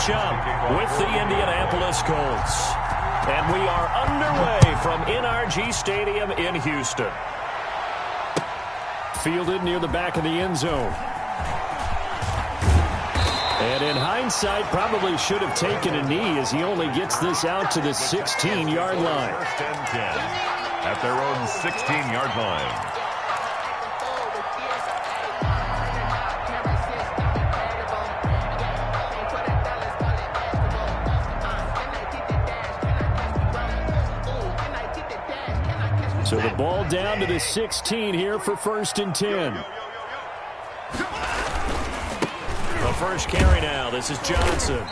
matchup with the Indianapolis Colts. And we are underway from NRG Stadium in Houston. Fielded near the back of the end zone. And in hindsight, probably should have taken a knee as he only gets this out to the 16-yard line. First and 10 at their own 16-yard line. So the ball down to the 16 here for first and 10. The first carry now. This is Johnson.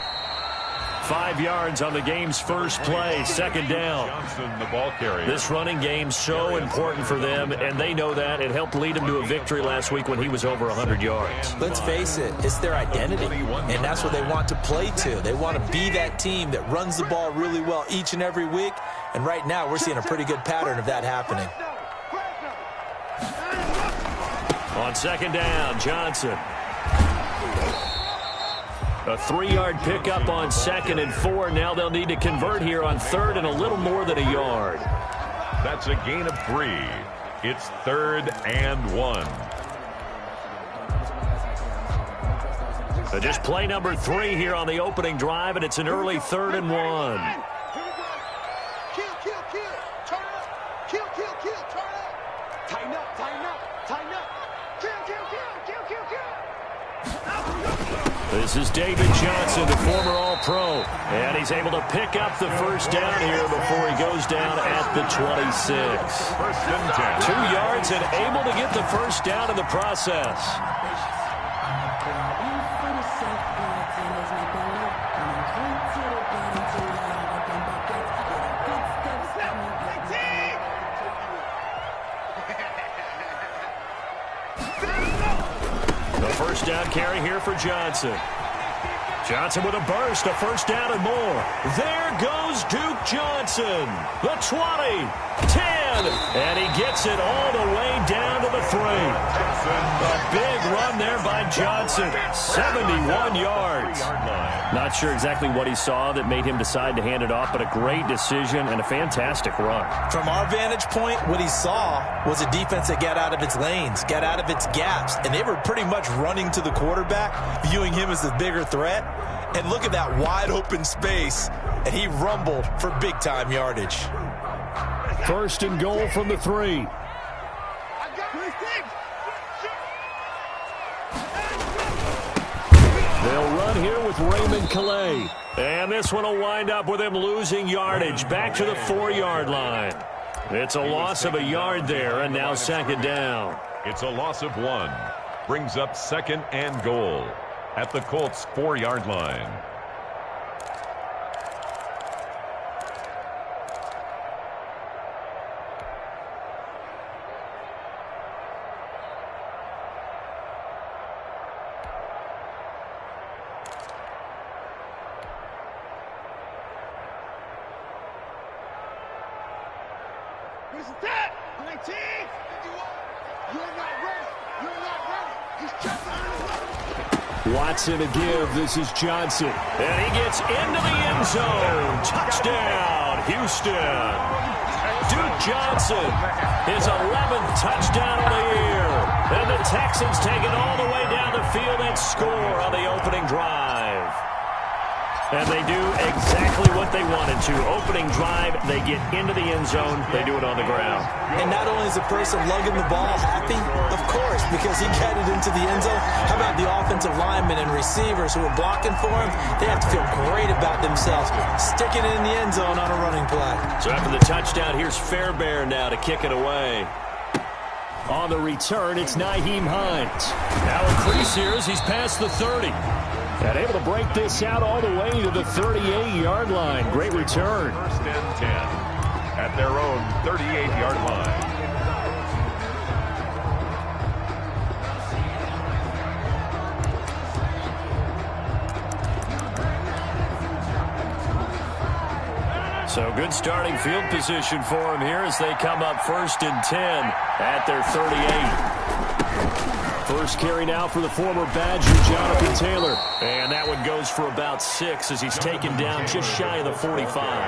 5 yards on the game's first play. Second down. Johnson, the ball carrier. This running game's so important for them, and they know that. It helped lead him to a victory last week when he was over 100 yards. Let's face it, it's their identity, and that's what they want to play to. They want to be that team that runs the ball really well each and every week, and right now we're seeing a pretty good pattern of that happening. On second down, Johnson. A 3-yard pickup on second and 4. Now they'll need to convert here on third and a little more than a yard. That's a gain of 3. It's 3rd and 1. So just play number 3 here on the opening drive, and it's an early 3rd and 1. This is David Johnson, the former All-Pro, and he's able to pick up the first down here before he goes down at the 26. First and 10. 2 yards and able to get the first down in the process. First down carry here for Johnson. Johnson with a burst, a first down and more. There goes Duke Johnson. The 20, 10, and he gets it all the way down to the 3. A big run there by Johnson. 71 yards. Not sure exactly what he saw that made him decide to hand it off, but a great decision and a fantastic run. From our vantage point, what he saw was a defense that got out of its lanes, got out of its gaps, and they were pretty much running to the quarterback, viewing him as the bigger threat. And look at that wide open space, and he rumbled for big-time yardage. First and goal from the 3. They'll run here with Raymond Calais. And this one will wind up with him losing yardage back to the 4-yard line. It's a loss of a yard there, and now second down. It's a loss of 1. Brings up second and goal at the Colts' 4-yard line. Watson to give. This is Johnson. And he gets into the end zone. Touchdown, Houston. Duke Johnson, his 11th touchdown of the year. And the Texans take it all the way down the field and score on the opening drive. And they do exactly what they wanted to. Opening drive, they get into the end zone. They do it on the ground. And not only is the person lugging the ball happy, of course, because he got it into the end zone. How about the offensive linemen and receivers who are blocking for him? They have to feel great about themselves, sticking it in the end zone on a running play. So after the touchdown, here's Fairbairn now to kick it away. On the return, it's Nyheim Hines. Now increase here as he's past the 30. And able to break this out all the way to the 38-yard line. Great return. First and 10 at their own 38-yard line. So good starting field position for him here as they come up first and 10 at their 38. First carry now for the former Badger, Jonathan Taylor. And that one goes for about 6 as he's taken down just shy of the 45.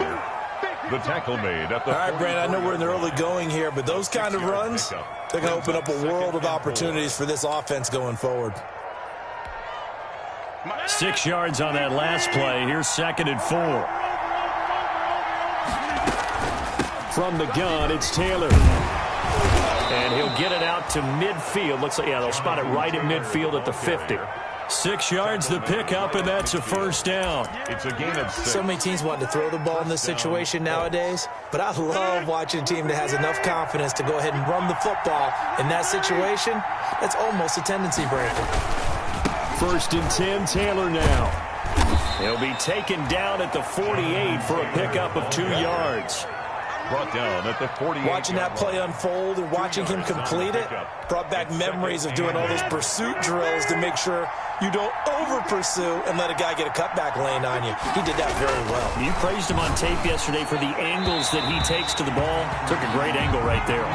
The tackle made at the All right, Brandon, I know we're in the early going here, but those kind of runs, they're going to open up a world of opportunities for this offense going forward. 6 yards on that last play. Here's 2nd and 4. From the gun, it's Taylor. And he'll get it out to midfield. Looks like, yeah, they'll spot it right at midfield at the 50. 6 yards the pickup, and that's a first down. It's a gain of 6. So many teams want to throw the ball in this situation nowadays, but I love watching a team that has enough confidence to go ahead and run the football. In that situation, that's almost a tendency breaker. 1st and 10, Taylor now. He'll be taken down at the 48 for a pickup of 2 yards. Brought down at the 48. Watching that play unfold and watching him complete it brought back memories of doing all those pursuit drills to make sure you don't over-pursue and let a guy get a cutback lane on you. He did that very well. You praised him on tape yesterday for the angles that he takes to the ball. Took a great angle right there.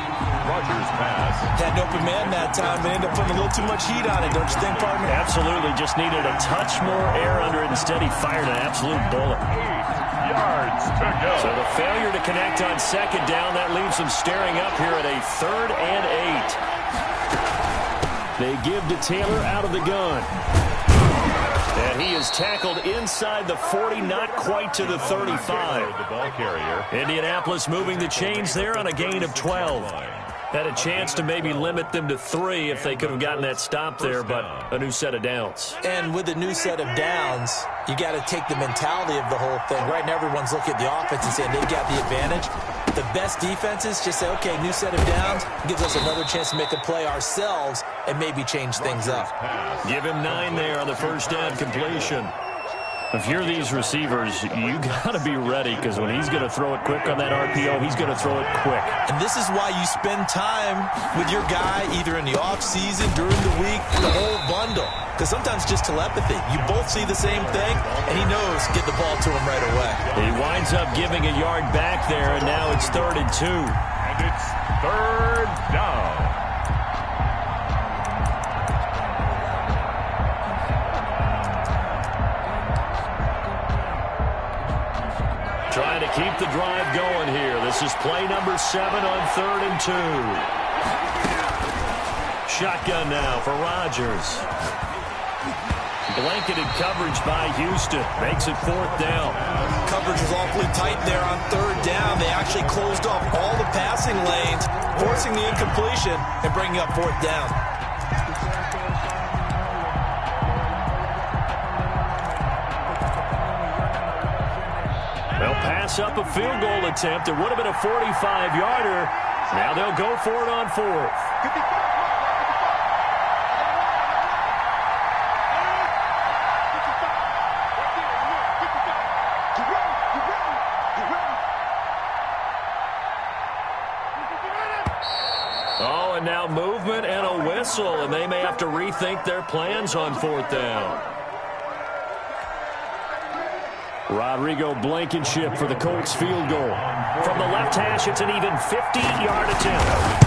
Rodgers pass. Had an open man that time, but ended up putting a little too much heat on it, don't you think, partner? Absolutely. Just needed a touch more air under it. Instead, he fired an absolute bullet. 8 yards to go. So the failure to connect on 2nd down, that leaves them staring up here at a 3rd and 8. They give to Taylor out of the gun. And he is tackled inside the 40, not quite to the 35. The ball carrier. Indianapolis moving the chains there on a gain of 12. Had a chance to maybe limit them to 3 if they could have gotten that stop there, but a new set of downs. And with a new set of downs, you got to take the mentality of the whole thing. Right now, everyone's looking at the offense and saying they've got the advantage. The best defenses just say, okay, new set of downs, gives us another chance to make a play ourselves and maybe change things up. Give him 9 there on the first down completion. If you're these receivers, you got to be ready because when he's going to throw it quick on that RPO, he's going to throw it quick. And this is why you spend time with your guy either in the offseason, during the week, the whole bundle. Because sometimes it's just telepathy. You both see the same thing, and he knows get the ball to him right away. He winds up giving a yard back there, and now it's 3rd and 2. And it's 3rd down. Trying to keep the drive going here. This is play number 7 on 3rd and 2. Shotgun now for Rodgers. Blanketed coverage by Houston. Makes it 4th down. Coverage was awfully tight there on 3rd down. They actually closed off all the passing lanes, forcing the incompletion and bringing up 4th down. They'll pass up a field goal attempt. It would have been a 45-yarder. Now they'll go for it on 4th. Oh, and now movement and a whistle, and they may have to rethink their plans on 4th down. Rodrigo Blankenship for the Colts field goal. From the left hash, it's an even 50-yard attempt.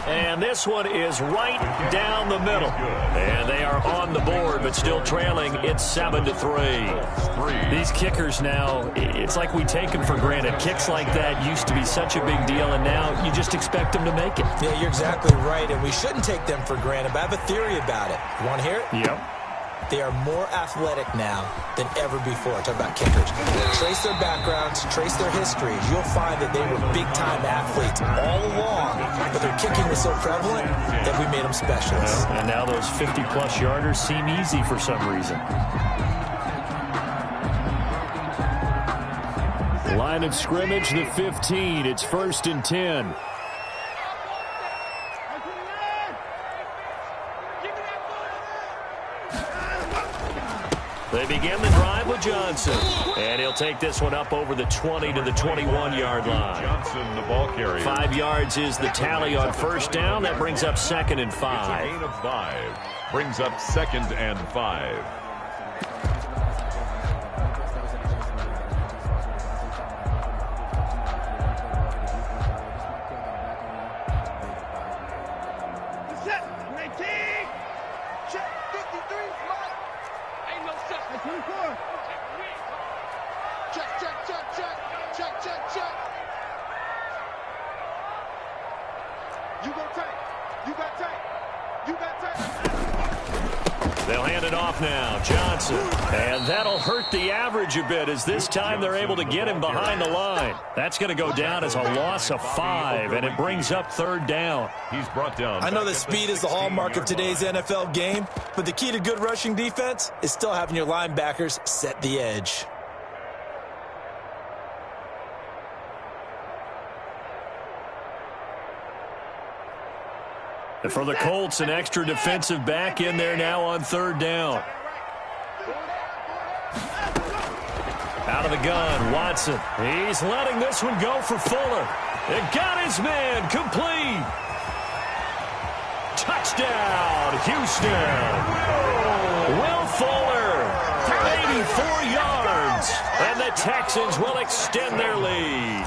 And this one is right down the middle. And they are on the board, but still trailing. It's 7-3. These kickers now, it's like we take them for granted. Kicks like that used to be such a big deal, and now you just expect them to make it. Yeah, you're exactly right, and we shouldn't take them for granted, but I have a theory about it. You want to hear it? Yep. They are more athletic now than ever before. Talk about kickers. Trace their backgrounds, trace their histories. You'll find that they were big-time athletes all along, but their kicking was so prevalent that we made them specialists. And now those 50-plus yarders seem easy for some reason. Line of scrimmage, the 15. It's 1st and 10. They begin the drive with Johnson. And he'll take this one up over the 20 to the 21-yard line. Johnson, the ball carrier. 5 yards is the tally on 1st down. That brings up 2nd and 5. It's a gain of 5. Brings up 2nd and 5. They'll hand it off now. Johnson. And that'll hurt the average a bit as this time they're able to get him behind the line. That's going to go down as a loss of 5, and it brings up 3rd down. He's brought down. I know that speed is the hallmark of today's NFL game, but the key to good rushing defense is still having your linebackers set the edge. And for the Colts, an extra defensive back in there now on 3rd down. Out of the gun, Watson. He's letting this one go for Fuller. It got his man complete. Touchdown, Houston. Will Fuller for 84 yards. And the Texans will extend their lead.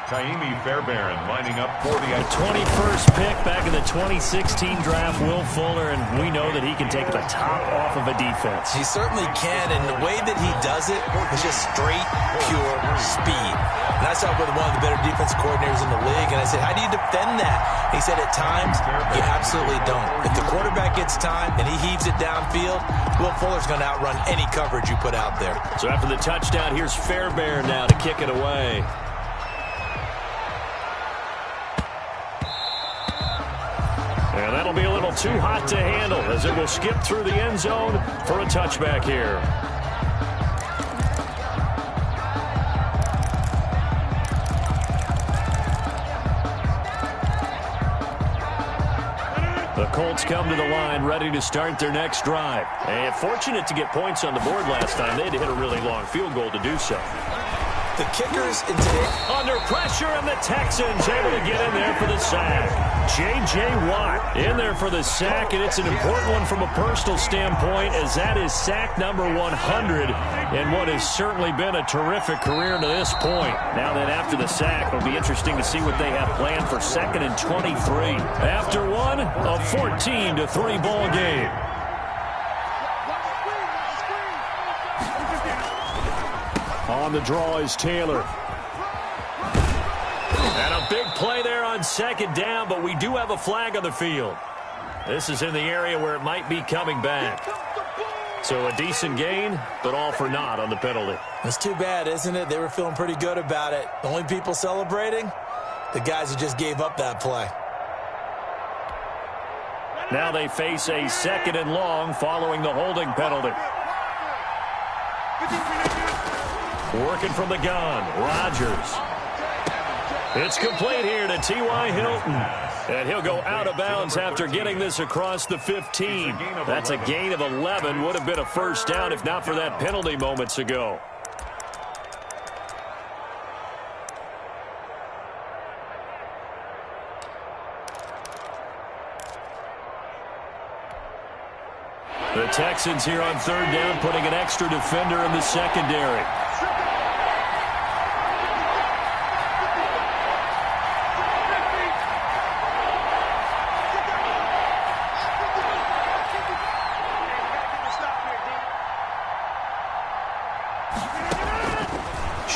Taimi Fairbairn lining up for the 21st pick back in the 2016 draft, Will Fuller, and we know that he can take the top off of a defense. He certainly can, and the way that he does it is just straight, pure speed. And I saw with one of the better defense coordinators in the league, and I said, how do you defend that? He said, at times, you absolutely don't. If the quarterback gets time and he heaves it downfield, Will Fuller's going to outrun any coverage you put out there. So after the touchdown, here's Fairbairn now to kick it away. And that'll be a little too hot to handle as it will skip through the end zone for a touchback here. The Colts come to the line ready to start their next drive. And fortunate to get points on the board last time. They had to hit a really long field goal to do so. The kickers in today under pressure, and the Texans able to get in there for the sack. J.J. Watt in there for the sack, and it's an important one from a personal standpoint as that is sack number 100 in what has certainly been a terrific career to this point. Now then, after the sack, it'll be interesting to see what they have planned for 2nd and 23. After one, a 14-3 ball game. On the draw is Taylor. And a big play there on 2nd down, but we do have a flag on the field. This is in the area where it might be coming back. So a decent gain, but all for naught on the penalty. That's too bad, isn't it? They were feeling pretty good about it. The only people celebrating, the guys who just gave up that play. Now they face a 2nd and long following the holding penalty. Working from the gun, Rodgers. It's complete here to T.Y. Hilton. And he'll go out of bounds after getting this across the 15. That's a gain of 11. Would have been a first down if not for that penalty moments ago. The Texans here on 3rd down, putting an extra defender in the secondary.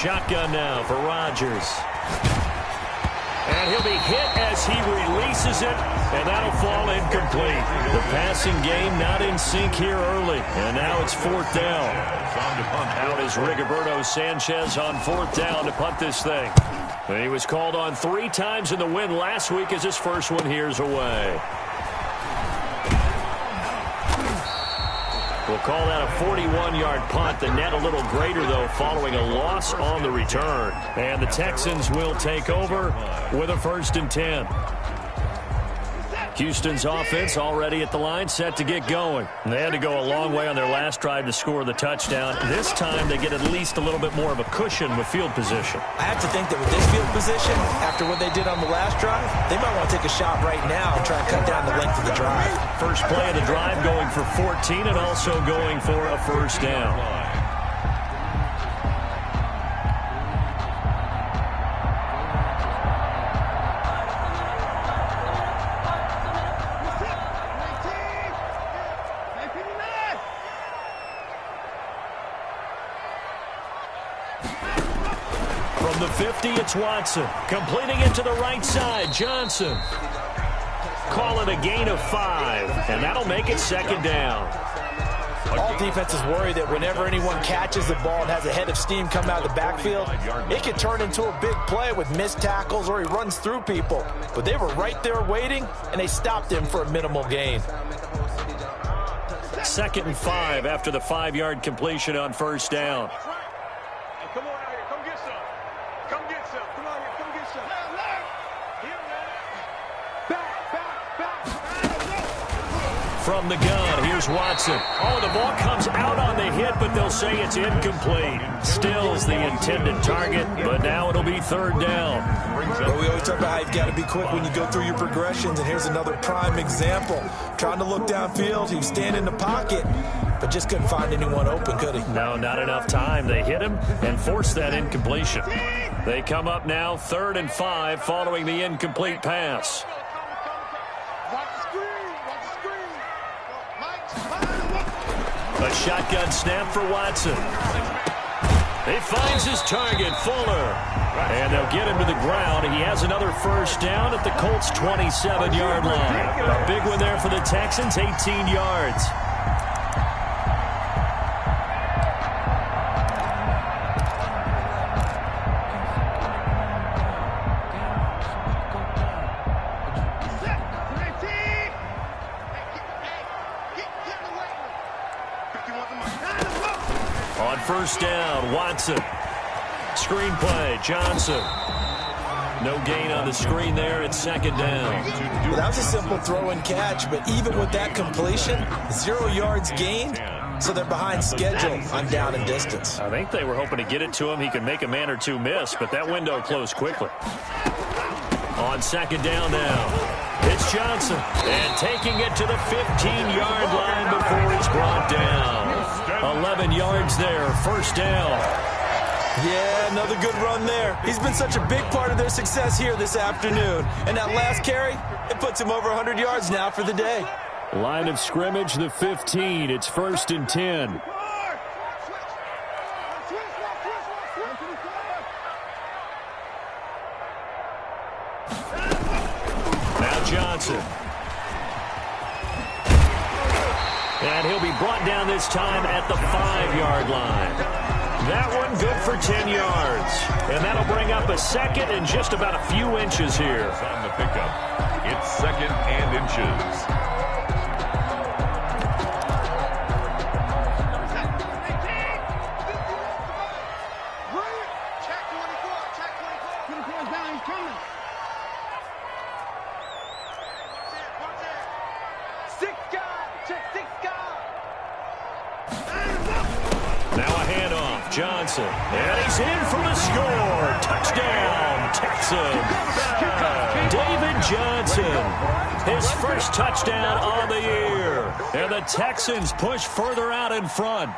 Shotgun now for Rodgers. And he'll be hit as he releases it, and that'll fall incomplete. The passing game not in sync here early, and now it's 4th down. Out is Rigoberto Sanchez on 4th down to punt this thing. And he was called on 3 times in the win last week as his first one here's away. We'll call that a 41-yard punt. The net a little greater, though, following a loss on the return. And the Texans will take over with a 1st and 10. Houston's offense already at the line, set to get going. And they had to go a long way on their last drive to score the touchdown. This time they get at least a little bit more of a cushion with field position. I have to think that with this field position, after what they did on the last drive, they might want to take a shot right now and try and cut down the length of the drive. First play of the drive going for 14 and also going for a first down. From the 50, it's Watson. Completing it to the right side, Johnson. Call it a gain of 5, and that'll make it second down. All defenses worry that whenever anyone catches the ball and has a head of steam come out of the backfield, it can turn into a big play with missed tackles or he runs through people. But they were right there waiting, and they stopped him for a minimal gain. 2nd and 5 after the 5-yard completion on first down. Come on out here. Come get some. Come get some. Come on here. Come get some. Here, man. Back. From the gun, here's Watson. Oh, the ball comes out on the hit, but they'll say it's incomplete. Still's the intended target, but now it'll be 3rd down. Well, we always talk about how you've got to be quick when you go through your progressions, and here's another prime example. Trying to look downfield, he was standing in the pocket, but just couldn't find anyone open, could he? No, not enough time. They hit him and forced that incompletion. They come up now 3rd and 5 following the incomplete pass. A shotgun snap for Watson. He finds his target, Fuller. And they'll get him to the ground. He has another first down at the Colts' 27-yard line. A big one there for the Texans, 18 yards. On first down, Watson. Screen play, Johnson. No gain on the screen there. It's 2nd down. Well, that was a simple throw and catch, but even with that completion, 0 yards gained, so they're behind schedule on down and distance. I think they were hoping to get it to him. He could make a man or two miss, but that window closed quickly. On 2nd down now, it's Johnson. And taking it to the 15-yard line before he's brought down. 11 yards there, first down. Yeah, another good run there. He's been such a big part of their success here this afternoon. And that last carry, it puts him over 100 yards now for the day. Line of scrimmage, the 15. It's 1st and 10. Now Johnson. And he'll be brought down this time at the 5-yard line. That one good for 10 yards. And that'll bring up a second and just about a few inches here. On the pickup, it's 2nd and inches. Now a handoff, Johnson. And he's in for the score. Touchdown, Texans. David Johnson, his first touchdown on the year. And the Texans push further out in front.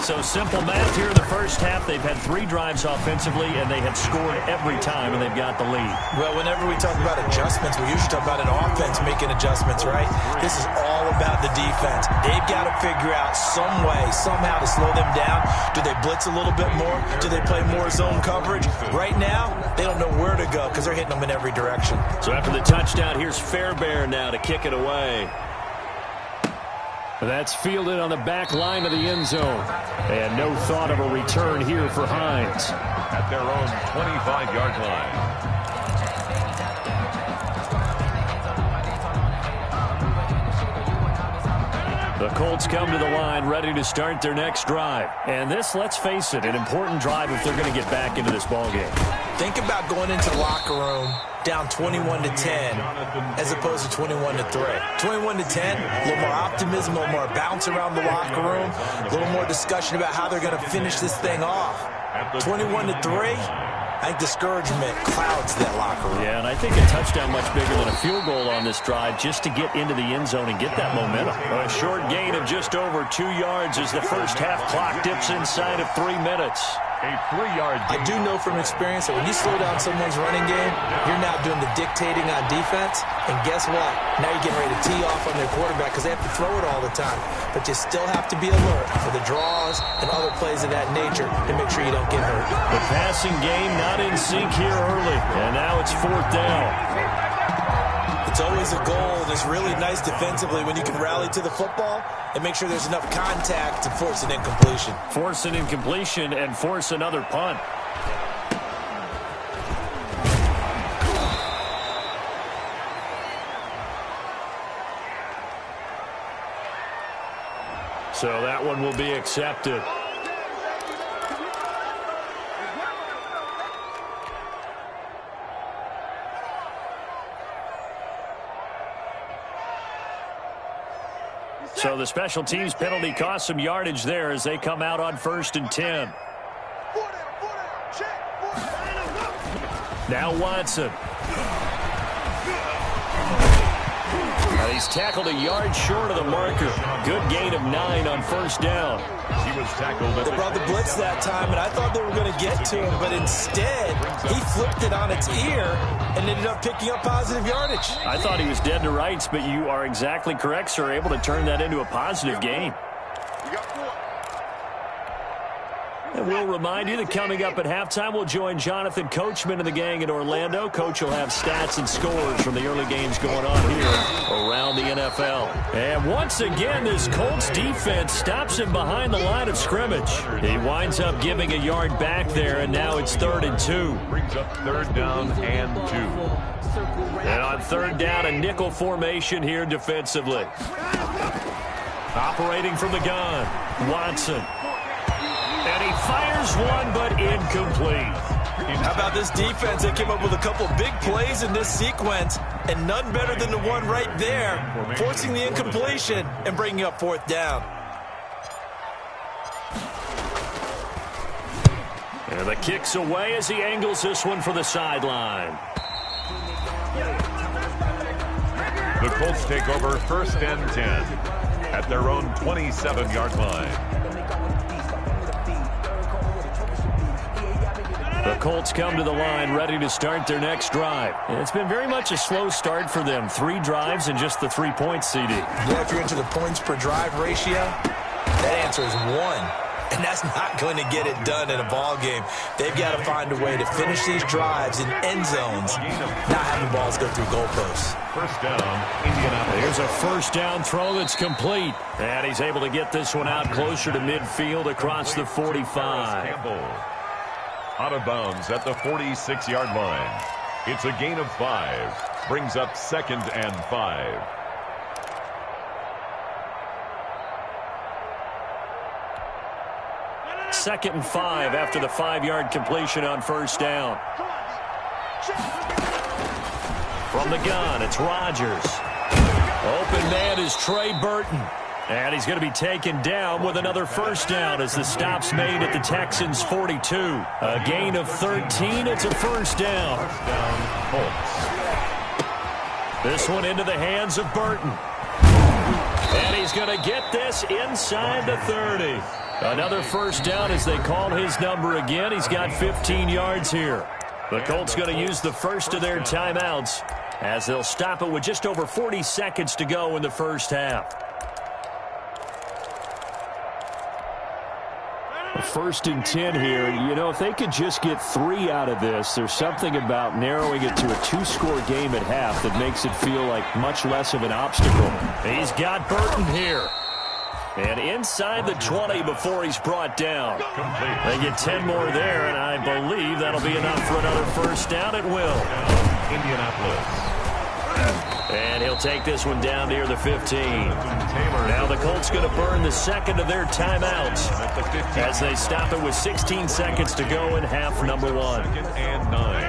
So simple math here in the first half. They've had 3 drives offensively, and they have scored every time, and they've got the lead. Well, whenever we talk about adjustments, we usually talk about an offense making adjustments, right? This is all about the defense. They've got to figure out some way, somehow to slow them down. Do they blitz a little bit more? Do they play more zone coverage? Right now, they don't know where to go because they're hitting them in every direction. So after the touchdown, here's Fairbairn now to kick it away. That's fielded on the back line of the end zone. And no thought of a return here for Hines. At their own 25-yard line. The Colts come to the line ready to start their next drive. And this, let's face it, an important drive if they're going to get back into this ballgame. Think about going into the locker room down 21-10 as opposed to 21-3. 21-10, a little more optimism, a little more bounce around the locker room, a little more discussion about how they're going to finish this thing off. 21-3, I think discouragement clouds that locker room. Yeah, and I think a touchdown much bigger than a field goal on this drive just to get into the end zone and get that momentum. A short gain of just over 2 yards as the first half clock dips inside of 3 minutes. A 3-yard gain. I do know from experience that when you slow down someone's running game, you're now doing the dictating on defense. And guess what? Now you're getting ready to tee off on their quarterback because they have to throw it all the time. But you still have to be alert for the draws and other plays of that nature to make sure you don't get hurt. The passing game not in sync here early. And now it's 4th down. It's always a goal, and it's really nice defensively when you can rally to the football and make sure there's enough contact to force an incompletion. Force an incompletion and force another punt. So that one will be accepted. So the special teams penalty cost some yardage there as they come out on 1st and 10. Now Watson. And he's tackled a yard short of the marker. Good gain of 9 on 1st down. He was tackled. They brought the blitz that time, and I thought they were going to get to him, but instead he flipped it on its ear and ended up picking up positive yardage. I thought he was dead to rights, but you are exactly correct, sir. Able to turn that into a positive gain. And we'll remind you that coming up at halftime, we'll join Jonathan Coachman and the gang in Orlando. Coach will have stats and scores from the early games going on here around the NFL. And once again, this Colts defense stops him behind the line of scrimmage. He winds up giving a yard back there, and now it's 3rd and 2. Brings up 3rd down and 2. And on 3rd down, a nickel formation here defensively. Operating from the gun, Watson. And he fires one, but incomplete. How about this defense? They came up with a couple big plays in this sequence, and none better than the one right there, forcing the incompletion and bringing up 4th down. And the kick's away as he angles this one for the sideline. The Colts take over 1st and 10 at their own 27-yard line. The Colts come to the line ready to start their next drive. And it's been very much a slow start for them. 3 drives and just the 3 points, CD. Yeah, if you're into the points per drive ratio, that answer is 1. And that's not going to get it done in a ball game. They've got to find a way to finish these drives in end zones, not having balls go through goalposts. 1st down, Indianapolis. Here's a 1st down throw that's complete. And he's able to get this one out closer to midfield across the 45. Campbell. Out of bounds at the 46-yard line. It's a gain of 5. Brings up 2nd and 5. Second and 5 after the 5-yard completion on 1st down. From the gun, it's Rodgers. Open man is Trey Burton. And he's going to be taken down with another 1st down as the stop's made at the Texans' 42. A gain of 13. It's a 1st down. 1st down, Colts. This one into the hands of Burton. And he's going to get this inside the 30. Another 1st down as they call his number again. He's got 15 yards here. The Colts going to use the first of their timeouts as they'll stop it with just over 40 seconds to go in the 1st half. 1st and 10 here. You know, if they could just get 3 out of this, there's something about narrowing it to a 2-score game at half that makes it feel like much less of an obstacle. He's got Burton here. And inside the 20 before he's brought down. They get 10 more there, and I believe that'll be enough for another 1st down. It will. Indianapolis. And he'll take this one down near the 15. Now the Colts going to burn the second of their timeouts as they stop it with 16 seconds to go in half number 1. 2nd and 9.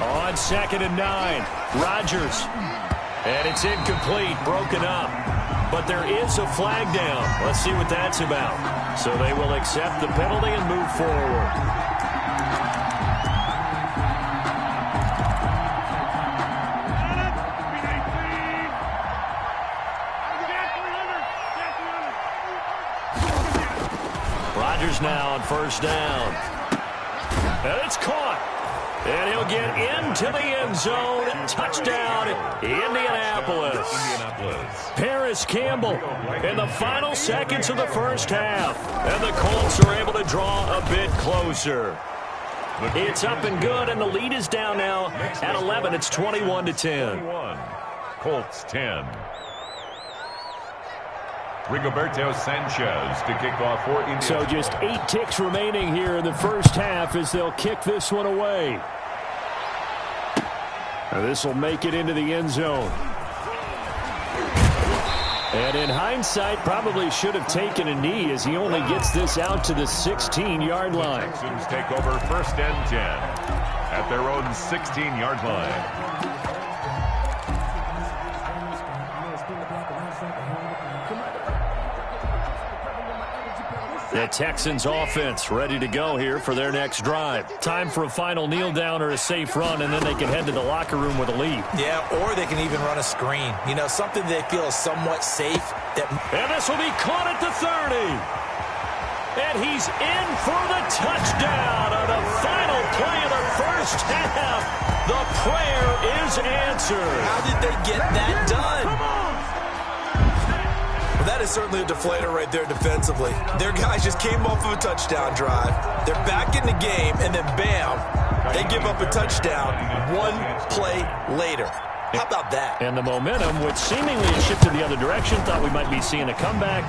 On 2nd and 9, Rodgers. And it's incomplete, broken up. But there is a flag down. Let's see what that's about. So they will accept the penalty and move forward. now on first down. And it's caught. And he'll get into the end zone. Touchdown, Indianapolis. Paris Campbell in the final seconds of the first half. And the Colts are able to draw a bit closer. It's up and good, and the lead is down now at 11. It's 21-10. Colts 10. Rigoberto Sanchez to kick off for India. So just 8 ticks remaining here in the first half as they'll kick this one away. This will make it into the end zone. And in hindsight, probably should have taken a knee as he only gets this out to the 16-yard line. The Texans take over first and 10 at their own 16-yard line. The Texans offense ready to go here for their next drive. Time for a final kneel down or a safe run, and then they can head to the locker room with a lead. Yeah, or they can even run a screen. You know, something they feel is somewhat safe. And this will be caught at the 30. And he's in for the touchdown on the final play of the first half. The prayer is answered. How did they get that done? Well, that is certainly a deflator right there defensively. Their guys just came off of a touchdown drive. They're back in the game, and then bam, they give up a touchdown 1 play later. How about that? And the momentum, which seemingly has shifted the other direction, thought we might be seeing a comeback.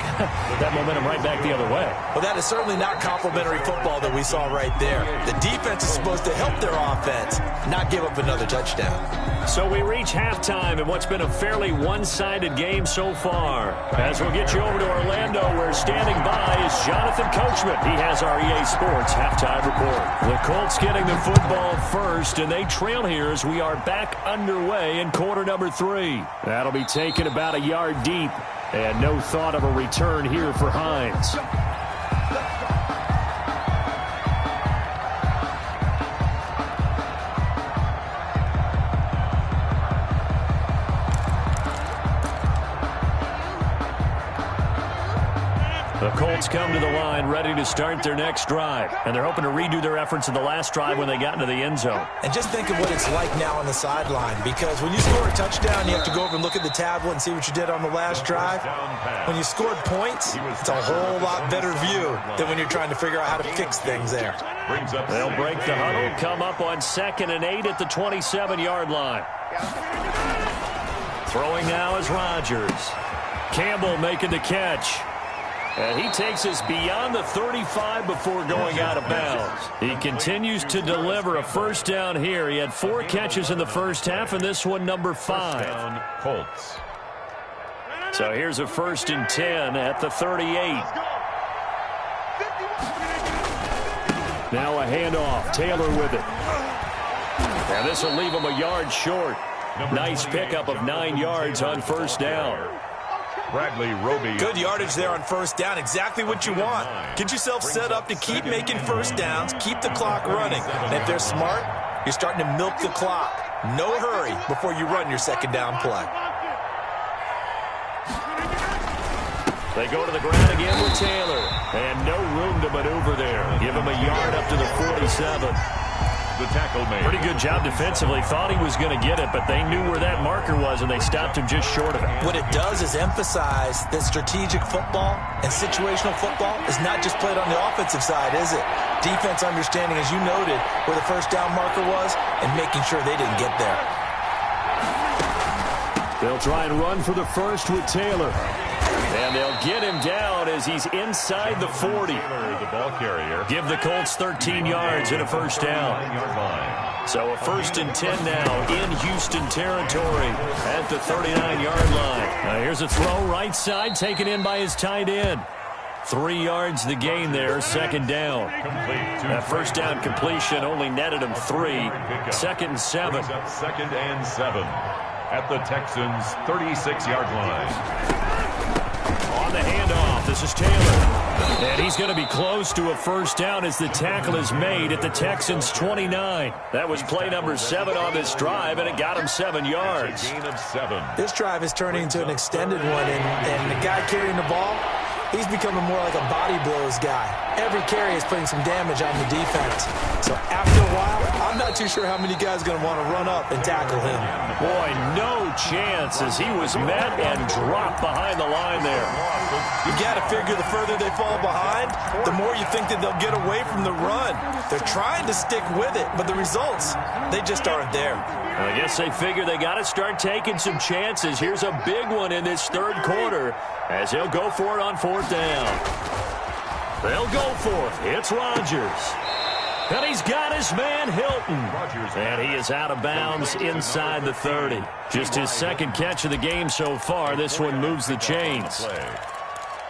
That momentum right back the other way. Well, that is certainly not complimentary football that we saw right there. The defense is supposed to help their offense, not give up another touchdown. So we reach halftime in what's been a fairly one-sided game so far. As we'll get you over to Orlando, where standing by is Jonathan Coachman. He has our EA Sports halftime report. The Colts getting the football first, and they trail here as we are back underway in quarter number 3. That'll be taken about a yard deep, and no thought of a return here for Hines. The Colts come to the line ready to start their next drive, and they're hoping to redo their efforts in the last drive when they got into the end zone. And just think of what it's like now on the sideline, because when you score a touchdown, you have to go over and look at the tablet and see what you did on the last drive. When you scored points, it's a whole lot better view than when you're trying to figure out how to fix things there. They'll break the huddle, come up on 2nd and 8 at the 27-yard line. Throwing now is Rodgers. Campbell making the catch. And he takes us beyond the 35 before going out of bounds. He continues to deliver a first down here. He had 4 catches in the first half, and this one number 5. Colts. So here's a 1st and 10 at the 38. Now a handoff. Taylor with it. And this will leave him a yard short. Nice pickup of 9 yards on first down. Bradley Roby. Good yardage there on first down. Exactly what you want. Get yourself set up to keep making first downs, keep the clock running. And if they're smart, you're starting to milk the clock. No hurry before you run your second down play. They go to the ground again with Taylor. And no room to maneuver there. Give him a yard up to the 47. The tackle made. Pretty good job defensively. Thought he was going to get it, but they knew where that marker was, and they stopped him just short of it. What it does is emphasize that strategic football and situational football is not just played on the offensive side, is it? Defense understanding, as you noted, where the first down marker was and making sure they didn't get there. They'll try and run for the first with Taylor. And they'll get him down as he's inside the 40. The ball carrier. Give the Colts 13 yards and a first down. So a 1st and 10 now in Houston territory at the 39-yard line. Now here's a throw right side taken in by his tight end. 3 yards the gain there, 2nd down. That first down completion only netted him 3. 2nd and 7. 2nd and 7 at the Texans' 36-yard line. On the handoff, this is Taylor. And he's going to be close to a first down as the tackle is made at the Texans' 29. That was play number 7 on this drive, and it got him 7 yards. Gain of 7. This drive is turning into an extended one, and the guy carrying the ball, He's becoming more like a body blows guy. Every carry is putting some damage on the defense. So after a while, I'm not too sure how many guys are going to want to run up and tackle him. Boy, no chance as he was met and dropped behind the line there. You got to figure the further they fall behind, the more you think that they'll get away from the run. They're trying to stick with it, but the results, they just aren't there. I guess they figure they got to start taking some chances. Here's a big one in this third quarter as he'll go for it on fourth down. They'll go for it. It's Rodgers. And he's got his man Hilton. And he is out of bounds inside the 30. Just his second catch of the game so far. This one moves the chains.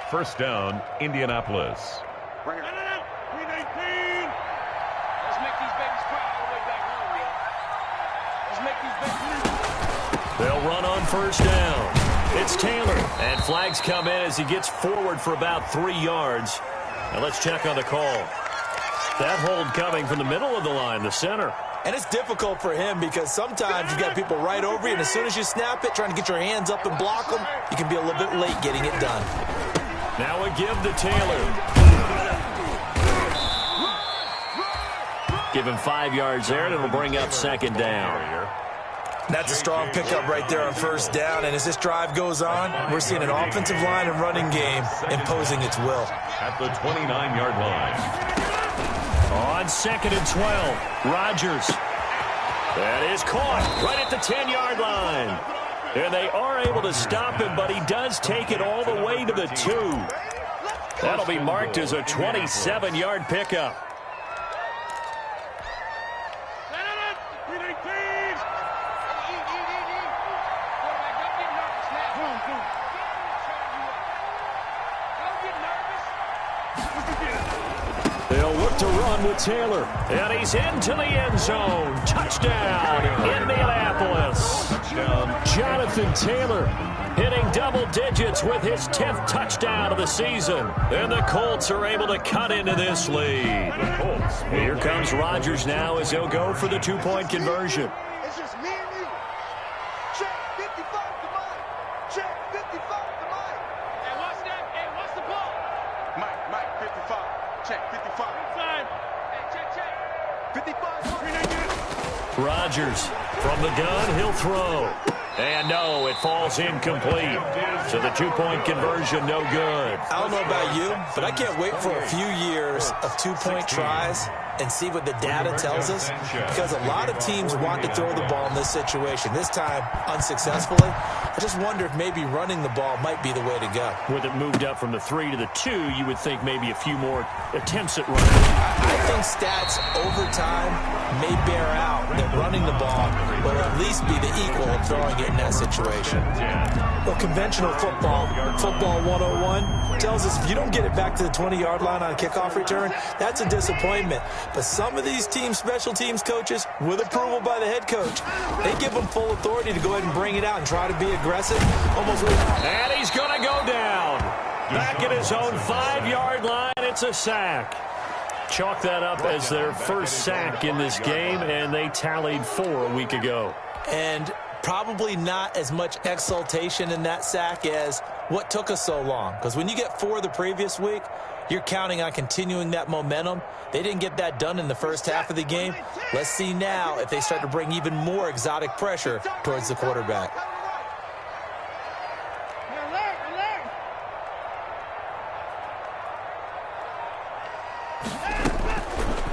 First down, Indianapolis. Bring it. Week 18. Let's make these babies cry all the way back home, yo. Let's make these babies. They'll run on first down. It's Taylor. And flags come in as he gets forward for about 3 yards. Now let's check on the call. That hold coming from the middle of the line, the center. And it's difficult for him because sometimes you got people right over you, and as soon as you snap it, trying to get your hands up and block them, you can be a little bit late getting it done. Now a give to Taylor. Give him 5 yards there, and it'll bring up second down. That's a strong pickup right there on first down, and as this drive goes on, we're seeing an offensive line and running game imposing its will. At the 29-yard line. On second and 12, Rodgers. That is caught right at the 10-yard line. And they are able to stop him, but he does take it all the way to the 2. That'll be marked as a 27-yard pickup. They'll look to run with Taylor. And he's into the end zone. Touchdown, Indianapolis. Jonathan Taylor hitting double digits with his 10th touchdown of the season. And the Colts are able to cut into this lead. Here comes Rodgers now as he'll go for the two-point conversion. It's just me and you. Check 55 to Mike. Check 55 to Mike. Hey, what's that? Hey, what's the ball? Mike, 55. Check 55. Time. Hey, check. 55. Rodgers from the gun, he'll throw. And no, it falls incomplete. So the two-point conversion, no good. I don't know about you, but I can't wait for a few years of two-point tries and see what the data tells us, because a lot of teams want to throw the ball in this situation. This time, unsuccessfully. I just wonder if maybe running the ball might be the way to go. With it moved up from the 3 to the 2, you would think maybe a few more attempts at running. I think stats over time may bear out that running the ball will at least be the equal of throwing it in that situation. Well, conventional football 101, tells us if you don't get it back to the 20-yard line on a kickoff return, that's a disappointment. But some of these team special teams coaches, with approval by the head coach, they give them full authority to go ahead and bring it out and try to be aggressive. And he's going to go down. Back at his own 5-yard line, it's a sack. Chalk that up as their first sack in this game, and they tallied 4 a week ago. And probably not as much exultation in that sack as what took us so long. Because when you get 4 the previous week, you're counting on continuing that momentum. They didn't get that done in the first half of the game. Let's see now if they start to bring even more exotic pressure towards the quarterback.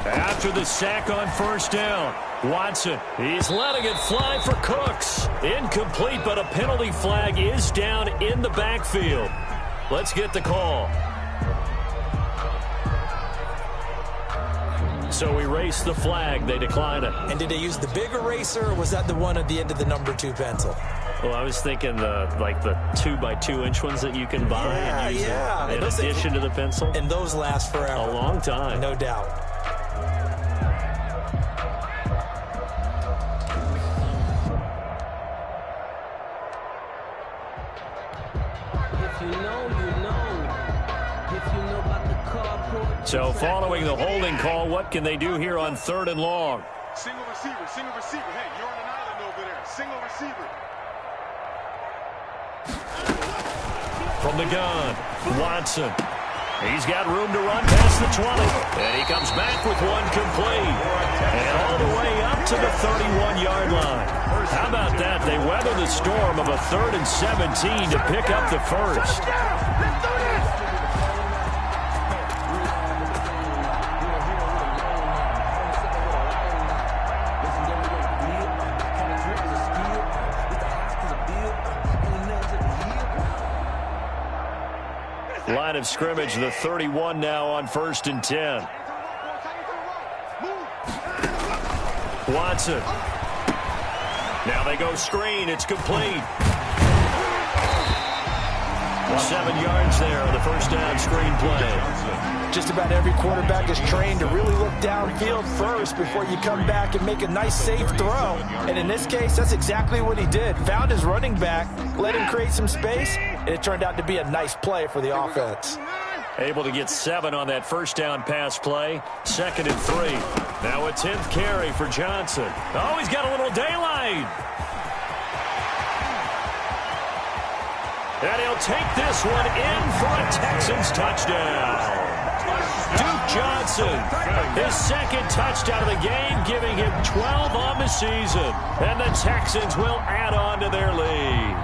After the sack on first down, Watson, he's letting it fly for Cooks. Incomplete, but a penalty flag is down in the backfield. Let's get the call. So we erase the flag. They decline it. And did they use the big eraser, or was that the one at the end of the number 2 pencil? Well, I was thinking the 2x2-inch ones that you can buy and use in addition to the pencil. And those last forever. A long time. No doubt. So following the holding call, what can they do here on 3rd and long? Single receiver. Hey, you're on an island over there. Single receiver. From the gun, Watson. He's got room to run past the 20. And he comes back with one complete. And all the way up to the 31-yard line. How about that? They weather the storm of a 3rd and 17 to pick up the first. Line of scrimmage, the 31 now on 1st and 10. Watson. Now they go screen. It's complete. 7 yards there on the first down screen play. Just about every quarterback is trained to really look downfield first before you come back and make a nice, safe throw. And in this case, that's exactly what he did. Found his running back, let him create some space, and it turned out to be a nice play for the offense. Able to get 7 on that first down pass play. 2nd and 3. Now a 10th carry for Johnson. Oh, he's got a little daylight. And he'll take this one in for a Texans touchdown. Duke Johnson, his 2nd touchdown of the game, giving him 12 on the season. And the Texans will add on to their lead.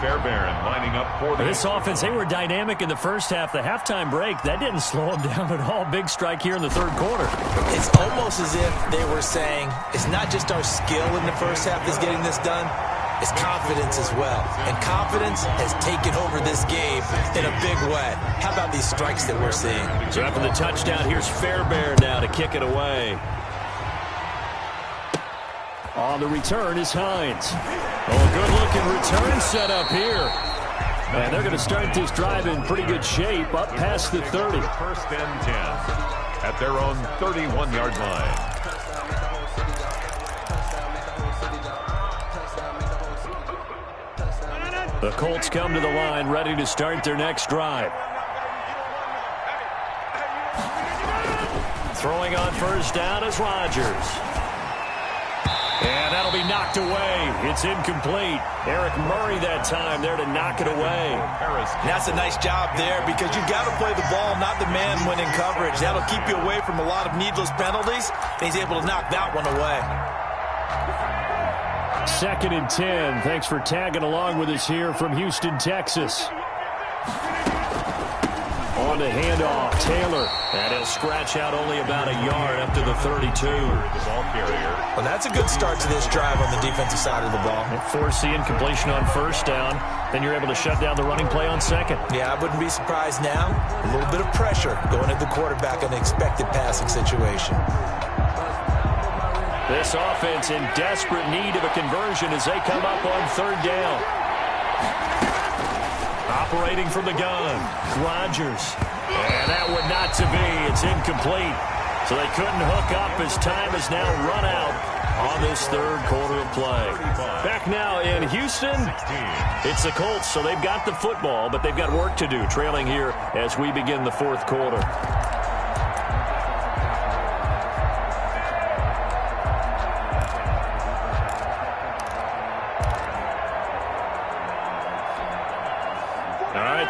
Fairbairn lining up for this offense. They were dynamic in the first half. The halftime break, that didn't slow them down at all. Big strike here in the 3rd quarter. It's almost as if they were saying, it's not just our skill in the first half that's getting this done. It's confidence as well. And confidence has taken over this game in a big way. How about these strikes that we're seeing? So after the touchdown, here's Fairbairn now to kick it away. On the return is Hines. Oh, good-looking return set up here. And they're going to start this drive in pretty good shape up past the 30. 1st and 10 at their own 31-yard line. The Colts come to the line, ready to start their next drive. Throwing on first down is Rodgers. And that'll be knocked away. It's incomplete. Eric Murray that time there to knock it away. And that's a nice job there because you've got to play the ball, not the man when in coverage. That'll keep you away from a lot of needless penalties. And he's able to knock that one away. 2nd and 10. Thanks for tagging along with us here from Houston, Texas. On the handoff, Taylor. And he'll scratch out only about a yard up to the 32. The ball carrier. Well, that's a good start to this drive on the defensive side of the ball. Force the incompletion on first down. Then you're able to shut down the running play on 2nd. Yeah, I wouldn't be surprised now. A little bit of pressure going at the quarterback in an expected passing situation. This offense in desperate need of a conversion as they come up on 3rd down. Operating from the gun, Rodgers. And that one not to be. It's incomplete. So they couldn't hook up as time is now run out on this 3rd quarter of play. Back now in Houston, it's the Colts. So they've got the football, but they've got work to do, trailing here as we begin the 4th quarter.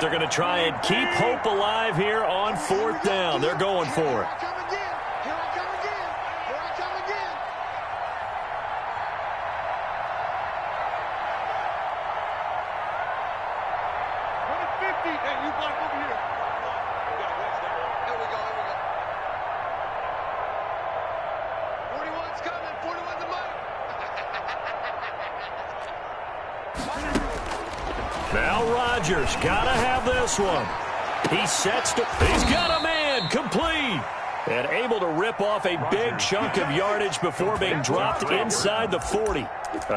They're going to try and keep hope alive here on 4th down. They're going for it. Here I come again. Here I come again. Here I come again. 150. Hey, you block over here. There we go. There we go. 41's coming. 41's the money. Now Rodgers got to have this one. He sets to, he's got a man, complete. And able to rip off a big chunk of yardage before being dropped inside the 40.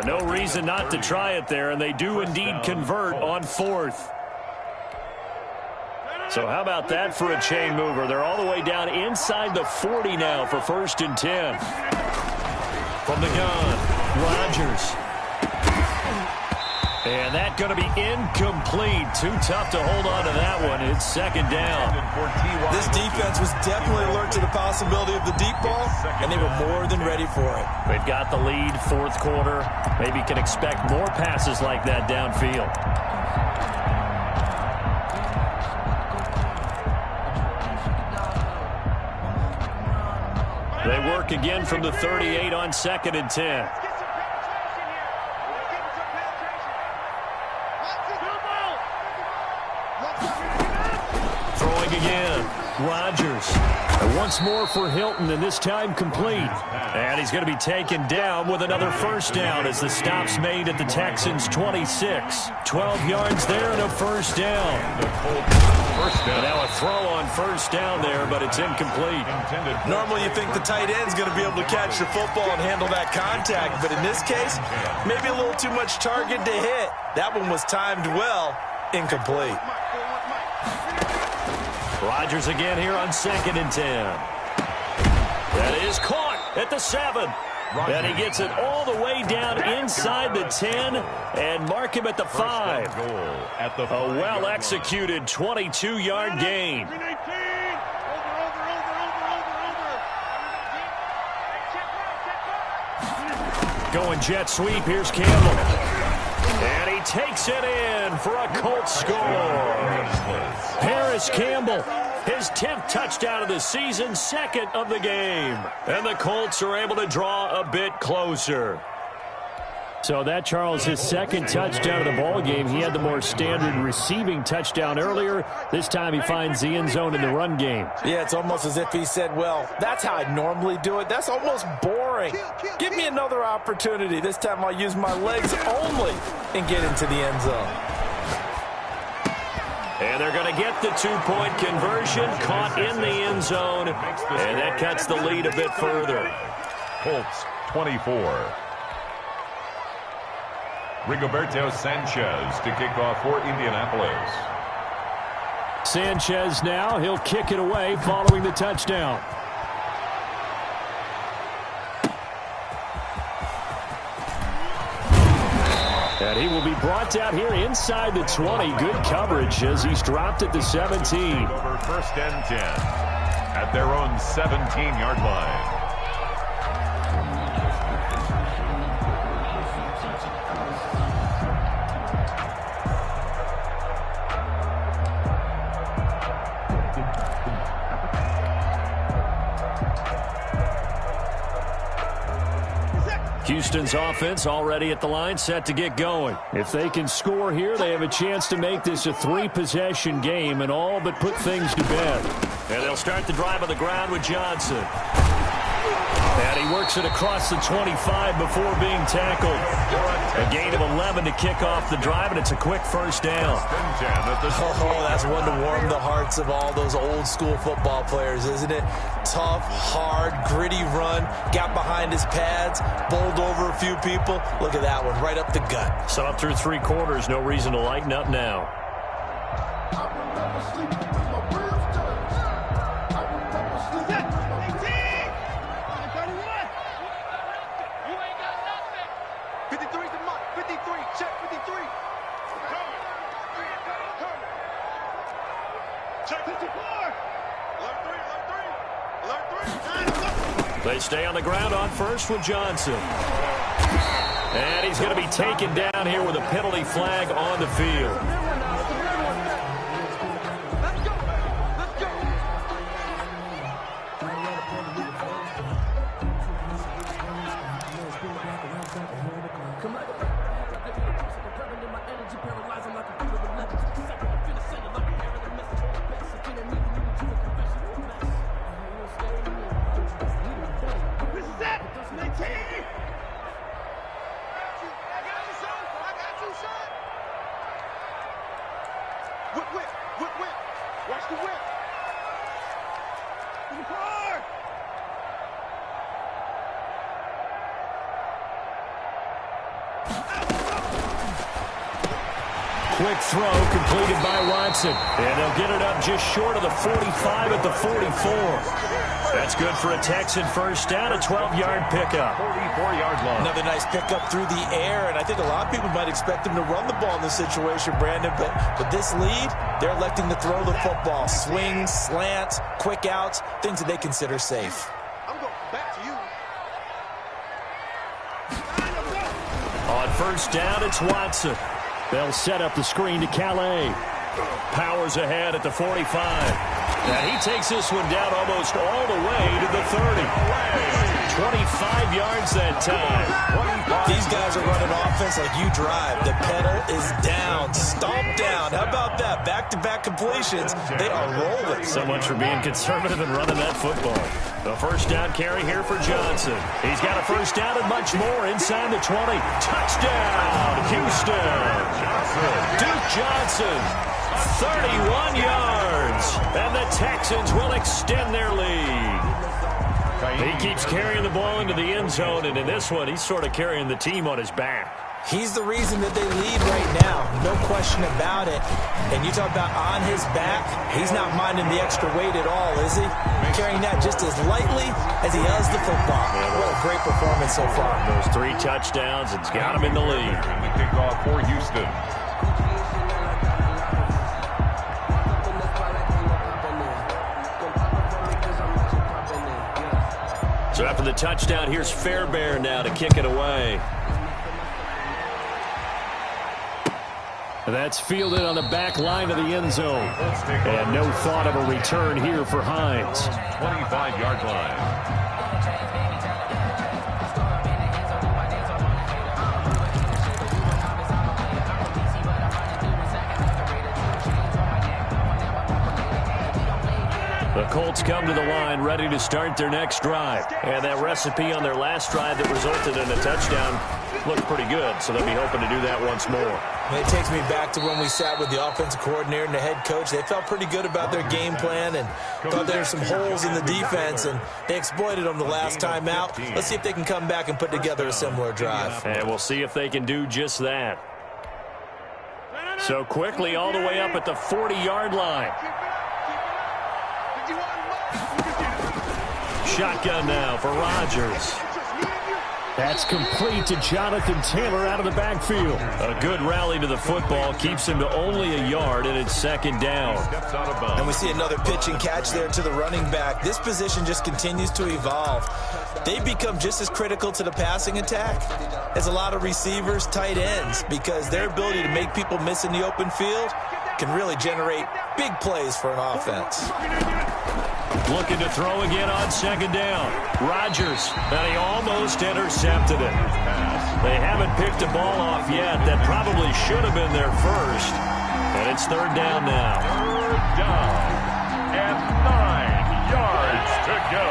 No reason not to try it there, and they do indeed convert on 4th. So how about that for a chain mover? They're all the way down inside the 40 now for 1st and 10. From the gun, Rodgers. And that going to be incomplete. Too tough to hold on to that one. It's 2nd down. This defense was definitely alert to the possibility of the deep ball, and they were more than ready for it. They've got the lead, 4th quarter. Maybe can expect more passes like that downfield. work again from the 38 on 2nd and 10. Throwing again. Rodgers. And once more for Hilton, and this time complete. And he's going to be taken down with another first down as the stop's made at the Texans' 26. 12 yards there and a first down. And now a throw on first down there, but it's incomplete. Normally you think the tight end's going to be able to catch the football and handle that contact, but in this case, maybe a little too much target to hit. That one was timed well, incomplete. Rodgers again here on 2nd and 10. That is caught at the 7. And he gets it all the way down inside the 10 and mark him at the 5. A well-executed 22-yard gain. Going jet sweep. Here's Campbell. And he takes it in for a Colts score. Paris Campbell, his 10th touchdown of the season, 2nd of the game. And the Colts are able to draw a bit closer. So that, Charles, his 2nd touchdown of the ball game. He had the more standard receiving touchdown earlier. This time he finds the end zone in the run game. Yeah, it's almost as if he said, well, that's how I normally do it. That's almost boring. Give me another opportunity. This time I'll use my legs only and get into the end zone. And they're going to get the 2-point conversion, caught in the end zone, and that cuts the lead a bit further. Colts 24. Rigoberto Sanchez to kick off for Indianapolis. Sanchez now, he'll kick it away following the touchdown. And he will be brought down here inside the 20. Good coverage as he's dropped at the 17. For 1st and 10 at their own 17-yard line. Houston's offense already at the line, set to get going. If they can score here, they have a chance to make this a 3-possession game and all but put things to bed. And they'll start the drive on the ground with Johnson. And he works it across the 25 before being tackled. A gain of 11 to kick off the drive, and it's a quick first down. Oh, that's one to warm the hearts of all those old-school football players, isn't it? Tough, hard, gritty run, got behind his pads, bowled over a few people. Look at that one, right up the gut. So up through 3 quarters, no reason to lighten up now. They stay on the ground on first with Johnson. And he's going to be taken down here with a penalty flag on the field. Quick throw completed by Watson. And they'll get it up just short of the 45 at the 44. That's good for a Texan first down, a 12-yard pickup. 44-yard line. Another nice pickup through the air, and I think a lot of people might expect him to run the ball in this situation, Brandon, but with this lead, they're electing to throw the football. Swings, slants, quick outs, things that they consider safe. I'm going back to you. On first down, it's Watson. They'll set up the screen to Calais. Powers ahead at the 45. And he takes this one down almost all the way to the 30. 25 yards that time. These guys are running offense like you drive. The pedal is down, stomp down. How about that? Back-to-back completions. They are rolling. So much for being conservative and running that football. The first down carry here for Johnson. He's got a first down and much more inside the 20. Touchdown, Houston. Duke Johnson, 31 yards. And the Texans will extend their lead. He keeps carrying the ball into the end zone, and in this one, he's sort of carrying the team on his back. He's the reason that they lead right now. No question about it. And you talk about on his back, he's not minding the extra weight at all, is he? Carrying that just as lightly as he does the football. What a great performance so far. Those 3 touchdowns, it's got him in the lead. And the kickoff for Houston. So after the touchdown, here's Fairbairn now to kick it away. That's fielded on the back line of the end zone. And no thought of a return here for Hines. 25-yard line. The Colts come to the line ready to start their next drive. And that recipe on their last drive that resulted in a touchdown looked pretty good, so they'll be hoping to do that once more. It takes me back to when we sat with the offensive coordinator and the head coach. They felt pretty good about their game plan and thought there were some holes in the defense, and they exploited them the last time out. Let's see if they can come back and put together a similar drive. And we'll see if they can do just that. So quickly all the way up at the 40-yard line. Shotgun now for Rodgers. That's complete to Jonathan Taylor out of the backfield. A good rally to the football keeps him to only a yard, and it's second down. And we see another pitch and catch there to the running back. This position just continues to evolve. They become just as critical to the passing attack as a lot of receivers, tight ends, because their ability to make people miss in the open field can really generate big plays for an offense. Looking to throw again on second down. Rodgers, and he almost intercepted it. They haven't picked a ball off yet. That probably should have been their first. And it's third down now. Third down and 9 yards to go.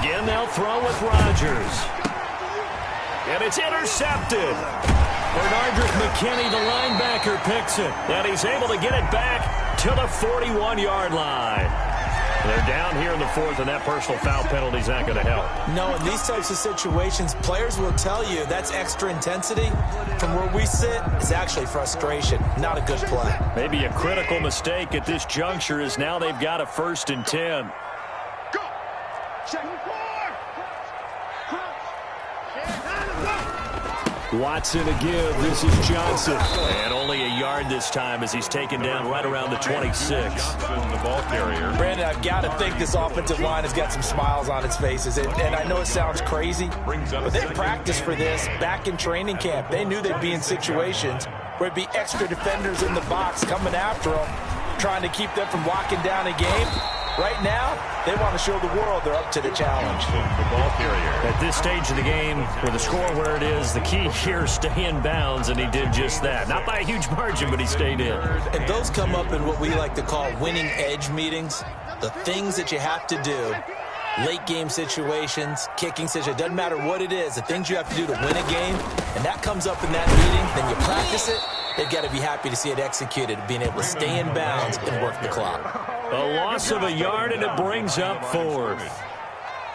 Again, they'll throw with Rodgers. And it's intercepted. Bernardrick McKinney, the linebacker, picks it. And he's able to get it back to the 41-yard line. They're down here in the fourth, and that personal foul penalty is not going to help. No, in these types of situations, players will tell you that's extra intensity. From where we sit, it's actually frustration, not a good play. Maybe a critical mistake at this juncture is now they've got a 1st and 10. Go. Check. Watson a give. This is Johnson. And only a yard this time as he's taken down right around the 26. Johnson, the ball carrier. Brandon, I've got to think this offensive line has got some smiles on its faces. And I know it sounds crazy, but they practiced for this back in training camp. They knew they'd be in situations where it'd be extra defenders in the box coming after them, trying to keep them from locking down a game. Right now, they want to show the world they're up to the challenge. The ball carrier. At this stage of the game, with the score where it is, the key here is stay in bounds, and he did just that. Not by a huge margin, but he stayed in. And those come up in what we like to call winning edge meetings. The things that you have to do, late game situations, kicking situations, doesn't matter what it is, the things you have to do to win a game, and that comes up in that meeting, then you practice it. They've got to be happy to see it executed, being able to stay in bounds and work the clock. A loss of a yard, and it brings up 4th.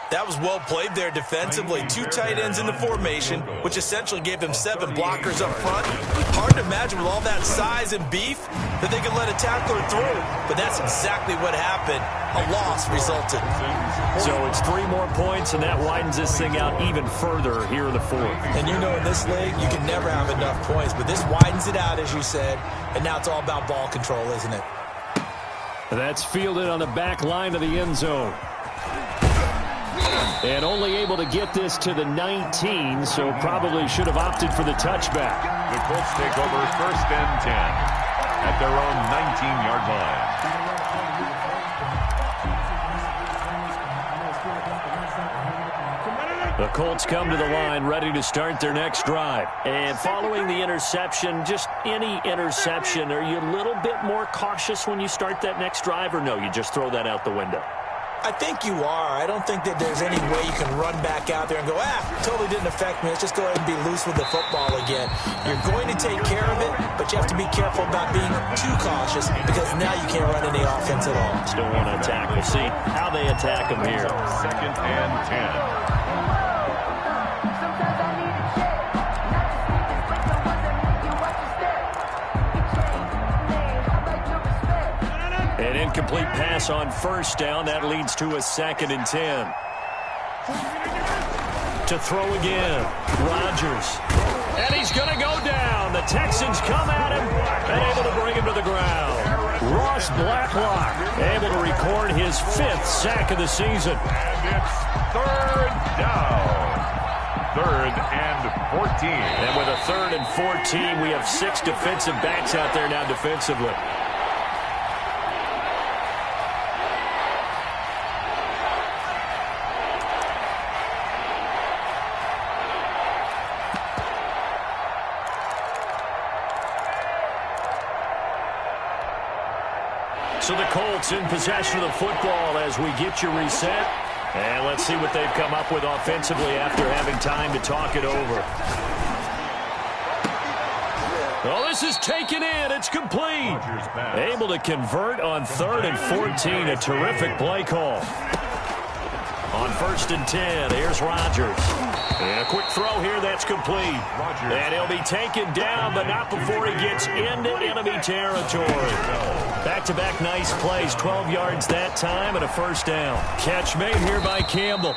That was well played there defensively. 2 tight ends in the formation, which essentially gave them 7 blockers up front. Hard to imagine with all that size and beef that they could let a tackler through. But that's exactly what happened. A loss resulted. So it's 3 more points, and that widens this thing out even further here in the 4th. And you know in this league, you can never have enough points. But this widens it out, as you said. And now it's all about ball control, isn't it? That's fielded on the back line of the end zone. And only able to get this to the 19, so probably should have opted for the touchback. The Colts take over 1st and 10 at their own 19-yard line. The Colts come to the line ready to start their next drive. And following the interception, just any interception, are you a little bit more cautious when you start that next drive, or no, you just throw that out the window? I think you are. I don't think that there's any way you can run back out there and go, totally didn't affect me. Let's just go ahead and be loose with the football again. You're going to take care of it, but you have to be careful about being too cautious because now you can't run any offense at all. Still want to attack. We'll see how they attack them here. 2nd and 10. An incomplete pass on 1st down. That leads to a 2nd and 10. To throw again. Rodgers. And he's going to go down. The Texans come at him and able to bring him to the ground. Ross Blacklock able to record his 5th sack of the season. And it's 3rd down. 3rd and 14. And with a 3rd and 14, we have 6 defensive backs out there now defensively. So the Colts in possession of the football as we get you reset. And let's see what they've come up with offensively after having time to talk it over. Oh, this is taken in. It's complete. Able to convert on 3rd and 14. A terrific play call. On 1st and 10, here's Rodgers. And a quick throw here that's complete. And he'll be taken down, but not before he gets into enemy territory. Back-to-back nice plays, 12 yards that time and a 1st down. Catch made here by Campbell.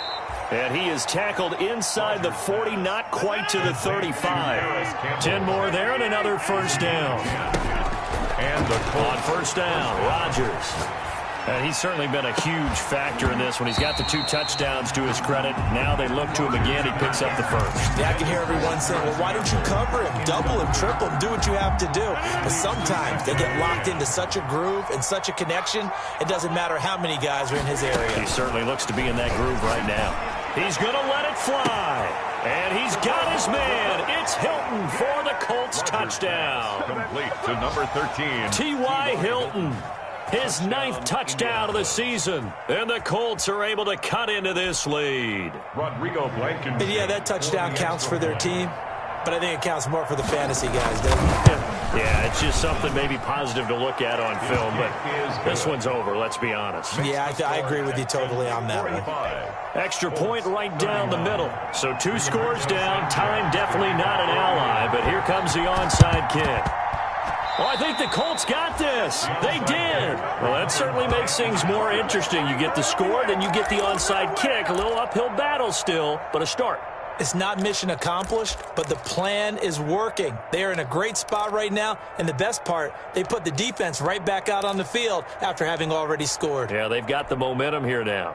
And he is tackled inside the 40, not quite to the 35. 10 more there and another 1st down. And on 1st down, Rodgers. And he's certainly been a huge factor in this one. He's got the 2 touchdowns to his credit. Now they look to him again. He picks up the 1st. Yeah, I can hear everyone saying, well, why don't you cover him? Double him, triple him, do what you have to do. But sometimes they get locked into such a groove and such a connection, it doesn't matter how many guys are in his area. He certainly looks to be in that groove right now. He's going to let it fly. And he's got his man. It's Hilton for the Colts touchdown. Complete to number 13. T.Y. Hilton. His 9th touchdown of the season. And the Colts are able to cut into this lead. Rodrigo Blanken. And yeah, that touchdown counts for their team, but I think it counts more for the fantasy guys, doesn't it? Yeah, it's just something maybe positive to look at on film, but this one's over, let's be honest. Yeah, I agree with you totally on that one. Extra point right down the middle. So 2 scores down, time definitely not an ally, but here comes the onside kick. Well, I think the Colts got this. They did. Well, that certainly makes things more interesting. You get the score, then you get the onside kick. A little uphill battle still, but a start. It's not mission accomplished, but the plan is working. They are in a great spot right now, and the best part, they put the defense right back out on the field after having already scored. Yeah, they've got the momentum here now.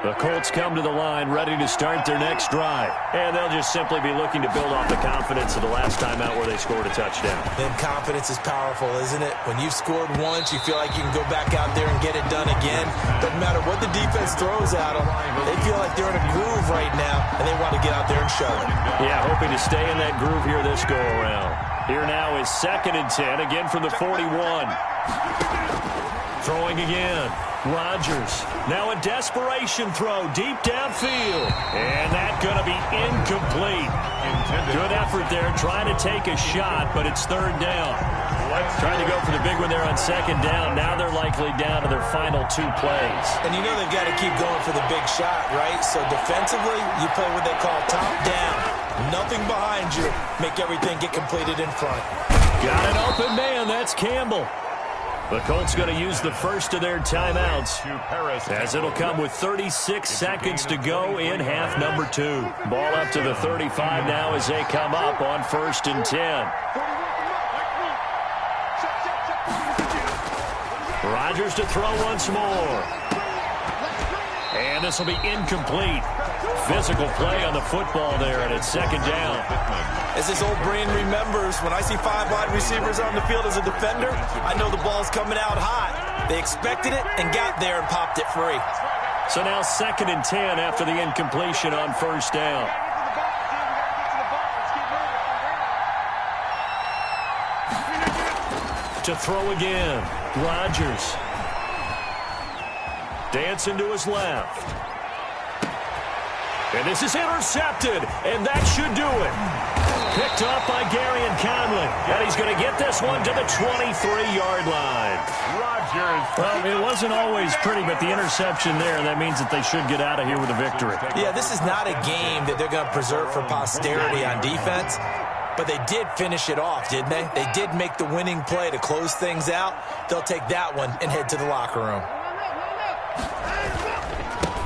The Colts come to the line ready to start their next drive. And they'll just simply be looking to build off the confidence of the last time out where they scored a touchdown. Then confidence is powerful, isn't it? When you've scored once, you feel like you can go back out there and get it done again. Doesn't matter what the defense throws at them. They feel like they're in a groove right now, and they want to get out there and show it. Yeah, hoping to stay in that groove here this go-around. Here now is 2nd and 10, again from the 41. Throwing again. Rodgers. Now a desperation throw deep downfield. And that's going to be incomplete. Good effort there trying to take a shot, but it's 3rd down. Trying to go for the big one there on 2nd down. Now they're likely down to their final 2 plays. And you know they've got to keep going for the big shot, right? So defensively, you play what they call top down. Nothing behind you. Make everything get completed in front. Got an open man. That's Campbell. The Colts going to use the first of their timeouts as it'll come with 36 seconds to go in half number 2. Ball up to the 35 now as they come up on 1st and 10. Rodgers to throw once more. And this will be incomplete. Physical play on the football there, and it's second down. As his old brain remembers, when I see 5 wide receivers on the field as a defender, I know the ball's coming out hot. They expected it and got there and popped it free. So now 2nd and 10 after the incompletion on first down. To throw again, Rodgers. Dancing to his left. And this is intercepted, and that should do it. Picked off by Gary and Conley. And he's going to get this one to the 23-yard line. Rodgers. Well, it wasn't always pretty, but the interception there, that means that they should get out of here with a victory. Yeah, this is not a game that they're going to preserve for posterity on defense. But they did finish it off, didn't they? They did make the winning play to close things out. They'll take that one and head to the locker room.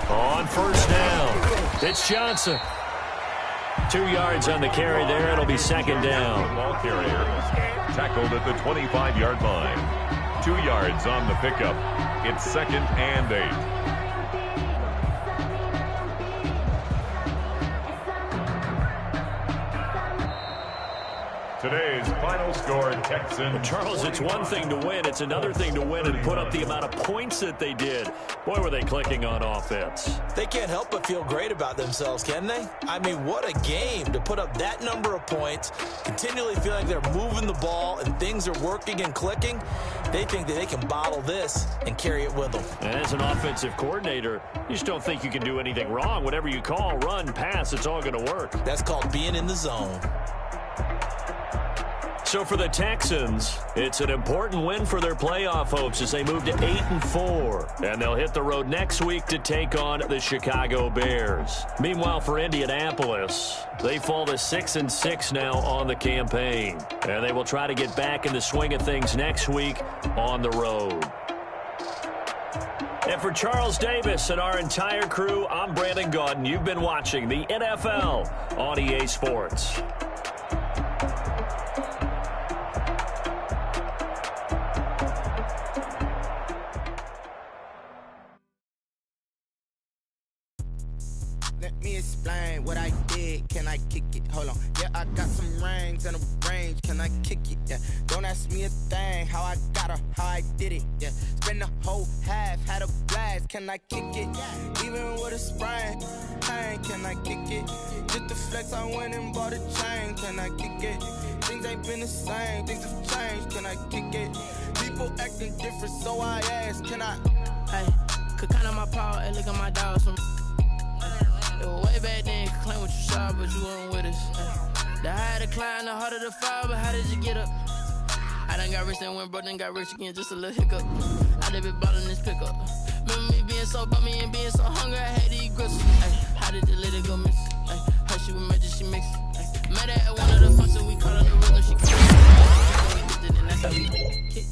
On first down, it's Johnson. 2 yards on the carry there. It'll be second down. Ball carrier tackled at the 25-yard line. 2 yards on the pickup. It's 2nd and 8. Today's final score, Texans. Charles, it's one thing to win. It's another thing to win and put up the amount of points that they did. Boy, were they clicking on offense. They can't help but feel great about themselves, can they? I mean, what a game to put up that number of points, continually feel like they're moving the ball and things are working and clicking. They think that they can bottle this and carry it with them. And as an offensive coordinator, you just don't think you can do anything wrong. Whatever you call, run, pass, it's all going to work. That's called being in the zone. So for the Texans, it's an important win for their playoff hopes as they move to 8-4. And they'll hit the road next week to take on the Chicago Bears. Meanwhile, for Indianapolis, they fall to 6-6 now on the campaign. And they will try to get back in the swing of things next week on the road. And for Charles Davis and our entire crew, I'm Brandon Gaudin. You've been watching the NFL on EA Sports. Let me explain what I did. Can I kick it? Hold on. Yeah, I got some rings and a range. Can I kick it? Yeah. Don't ask me a thing. How I got her, how I did it. Yeah. Spend the whole half, had a blast. Can I kick it? Even with a sprain. Pain, can I kick it? Just the flex, I went and bought a chain. Can I kick it? Things ain't been the same. Things have changed. Can I kick it? People acting different, so I ask. Can I? Hey, could count on my power and look at my dogs from. It was way back then, you could claim what you saw, but you weren't with us. The higher the climb, the harder the fall, but how did you get up? I done got rich and went broke, then got rich again, just a little hiccup. I done been ballin' this pickup. Remember me being so bummy and being so hungry, I had to eat grits. How did the lady go miss? Her she was magic, she mixed. Met her at one of the functions, we call her the rhythm, she came. And that's how we kick.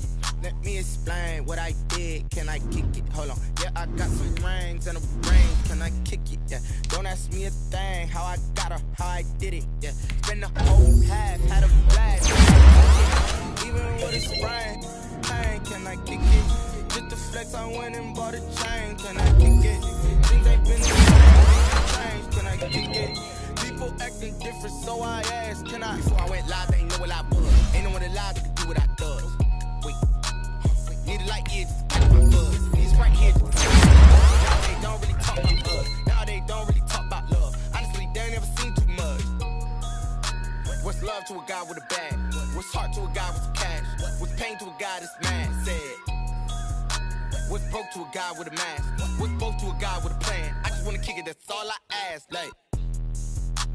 Let me explain what I did. Can I kick it? Hold on. Yeah, I got some rings and a range. Can I kick it? Yeah. Don't ask me a thing. How I got her, how I did it. Yeah. Spend the whole half, had a blast. Even with a sprain. Pain, can I kick it? Just the flex, I went and bought a chain. Can I kick it? Things ain't been the same. Can I kick it? People acting different, so I asked. Can I? Before I went live, they ain't know what I was. Ain't no one alive that could do what I does. Need a light year just to catch my buzz. These right here just now they don't really talk about us. Now they don't really talk about love. Honestly, they ain't never seen too much. What's love to a guy with a bag? What's heart to a guy with some cash? What's pain to a guy that's mad? Said. What's broke to a guy with a mask? What's both to a guy with a plan? I just wanna kick it, that's all I ask. Like,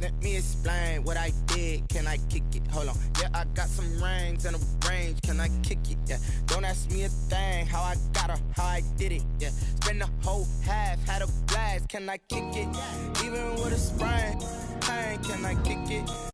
let me explain what I did. Can I kick it? Hold on. Yeah, I got some rings and a range. Can I kick it? Yeah. Don't ask me a thing. How I got her, how I did it. Yeah. Spend the whole half, had a blast. Can I kick it? Even with a sprain. Pain, can I kick it?